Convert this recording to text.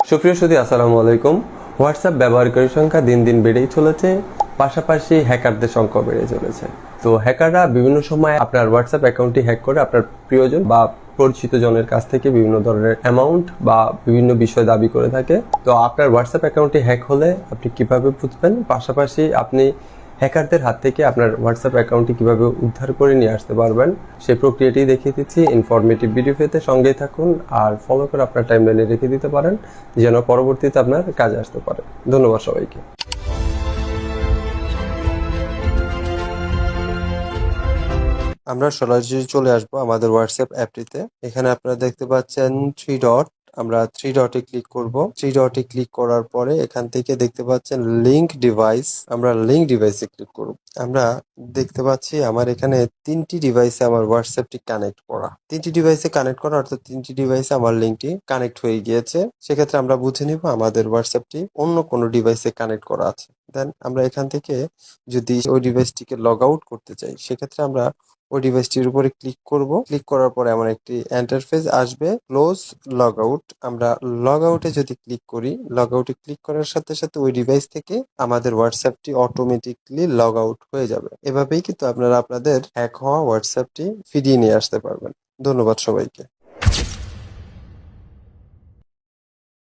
সুপ্রিয় সুধী, আসসালামু আলাইকুম। হোয়াটসঅ্যাপ ব্যবহারকারীর সংখ্যা দিন দিন বেড়েই চলেছে, পাশাপাশি হ্যাকারদের সংখ্যা বেড়ে চলেছে। তো হ্যাকাররা বিভিন্ন সময় আপনার হোয়াটসঅ্যাপ অ্যাকাউন্টটি হ্যাক করে আপনার প্রিয়জন বা পরিচিত জনের কাছ থেকে বিভিন্ন ধরনের অ্যামাউন্ট বা বিভিন্ন বিষয় দাবি করে থাকে। তো আপনার হোয়াটসঅ্যাপ অ্যাকাউন্টটি হ্যাক হলে আপনি কিভাবে বুঝবেন, পাশাপাশি আপনি হ্যাকারদের হাত থেকে আপনার হোয়াটসঅ্যাপ অ্যাকাউন্টটি কিভাবে উদ্ধার করে নিয়ে আসতে পারবেন, সেই প্রক্রিয়াটি দেখিয়ে দিচ্ছি। ইনফরমেটিভ ভিডিও পেতে সঙ্গেই থাকুন আর ফলো করে আপনার টাইমলাইনে রেখে দিতে পারেন, যেন পরবর্তীতে আপনার কাজে আসতে পারে। ধন্যবাদ সবাইকে। আমরা সরাসরি চলে আসবো আমাদের হোয়াটসঅ্যাপ অ্যাপটিতে। এখানে আপনারা দেখতে পাচ্ছেন থ্রি ডট। আমরা থ্রি ডটে ক্লিক করব। থ্রি ডটে ক্লিক করার পরে এখান থেকে দেখতে পাচ্ছেন লিংক ডিভাইস। আমরা লিংক ডিভাইসে ক্লিক করব। আমরা দেখতে পাচ্ছি আমার এখানে 3টি ডিভাইসে আমার হোয়াটসঅ্যাপটি কানেক্ট করা। 3টি ডিভাইসে কানেক্ট করা অর্থাৎ 3টি ডিভাইসে আমার লিংকটি কানেক্ট হয়ে গিয়েছে। সেক্ষেত্রে আমরা বুঝে নিব আমাদের হোয়াটসঅ্যাপটি অন্য কোনো ডিভাইসে কানেক্ট করা আছে। দেন আমরা এখান থেকে যদি ওই ডিভাইসটিকে লগ আউট করতে চাই, সেক্ষেত্রে আমরা ওই ডিভাইসটির উপরে ক্লিক করব। ক্লিক করার পরে এমন একটি ইন্টারফেস আসবে, ক্লোজ লগ আউট। আমরা লগ আউটে যদি ক্লিক করি, লগ আউটে ক্লিক করার সাথে সাথে ওই ডিভাইস থেকে আমাদের হোয়াটসঅ্যাপটি অটোমেটিকলি লগ আউট হয়ে যাবে। এভাবেই কিন্তু আপনারা আপনাদের হ্যাক হওয়া হোয়াটসঅ্যাপটি ফিরিয়ে নিয়ে আসতে পারবেন। ধন্যবাদ সবাইকে।